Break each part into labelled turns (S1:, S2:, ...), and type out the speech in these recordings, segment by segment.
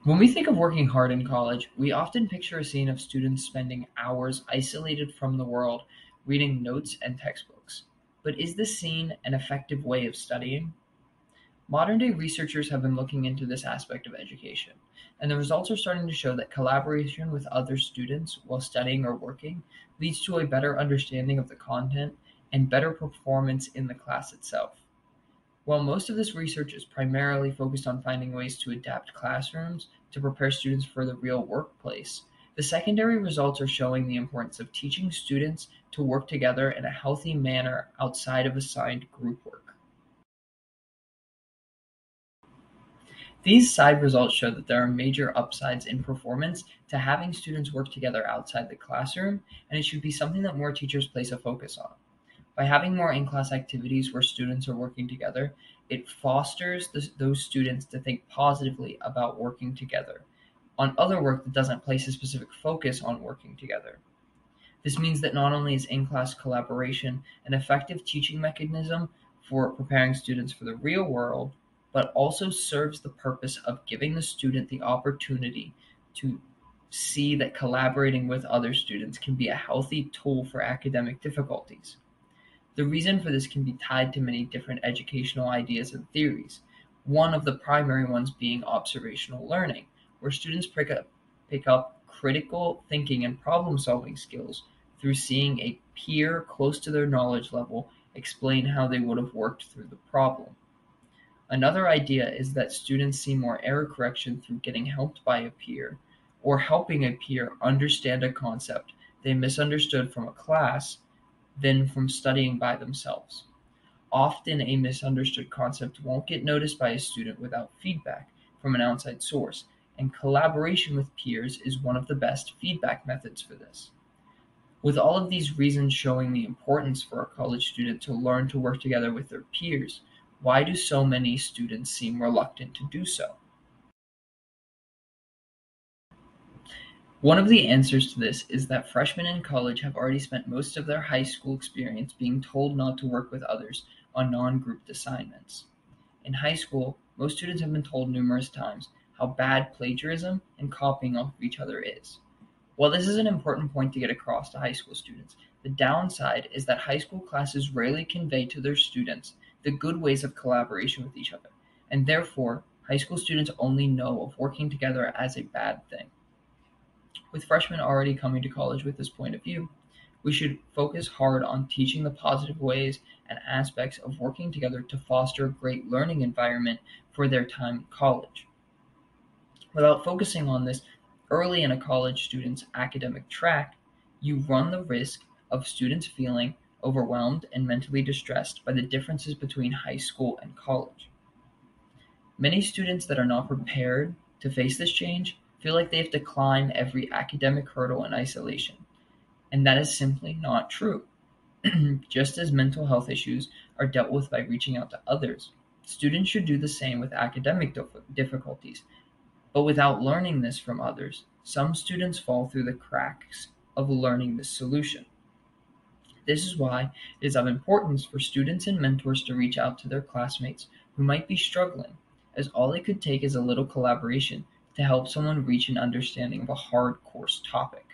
S1: When we think of working hard in college, we often picture a scene of students spending hours isolated from the world, reading notes and textbooks. But is this scene an effective way of studying? Modern day researchers have been looking into this aspect of education, and the results are starting to show that collaboration with other students while studying or working leads to a better understanding of the content and better performance in the class itself. While most of this research is primarily focused on finding ways to adapt classrooms to prepare students for the real workplace, the secondary results are showing the importance of teaching students to work together in a healthy manner outside of assigned group work. These side results show that there are major upsides in performance to having students work together outside the classroom, and it should be something that more teachers place a focus on. By having more in-class activities where students are working together, it fosters those students to think positively about working together on other work that doesn't place a specific focus on working together. This means that not only is in-class collaboration an effective teaching mechanism for preparing students for the real world, but also serves the purpose of giving the student the opportunity to see that collaborating with other students can be a healthy tool for academic difficulties. The reason for this can be tied to many different educational ideas and theories, one of the primary ones being observational learning, where students pick up critical thinking and problem-solving skills through seeing a peer close to their knowledge level explain how they would have worked through the problem. Another idea is that students see more error correction through getting helped by a peer or helping a peer understand a concept they misunderstood from a class than from studying by themselves. Often a misunderstood concept won't get noticed by a student without feedback from an outside source, and collaboration with peers is one of the best feedback methods for this. With all of these reasons showing the importance for a college student to learn to work together with their peers, why do so many students seem reluctant to do so? One of the answers to this is that freshmen in college have already spent most of their high school experience being told not to work with others on non-grouped assignments. In high school, most students have been told numerous times how bad plagiarism and copying off of each other is. While this is an important point to get across to high school students, the downside is that high school classes rarely convey to their students the good ways of collaboration with each other, and therefore, high school students only know of working together as a bad thing. With freshmen already coming to college with this point of view, we should focus hard on teaching the positive ways and aspects of working together to foster a great learning environment for their time in college. Without focusing on this early in a college student's academic track, you run the risk of students feeling overwhelmed and mentally distressed by the differences between high school and college. Many students that are not prepared to face this change feel like they have to climb every academic hurdle in isolation, and that is simply not true. Just as mental health issues are dealt with by reaching out to others, students should do the same with academic difficulties. But without learning this from others, some students fall through the cracks of learning this solution. This is why it is of importance for students and mentors to reach out to their classmates who might be struggling, as all it could take is a little collaboration to help someone reach an understanding of a hard course topic.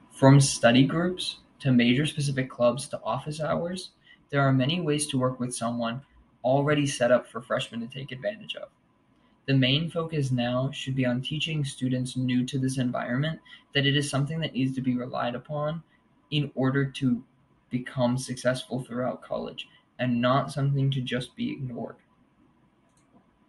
S1: From study groups to major specific clubs to office hours, there are many ways to work with someone already set up for freshmen to take advantage of. The main focus now should be on teaching students new to this environment that it is something that needs to be relied upon in order to become successful throughout college and not something to just be ignored.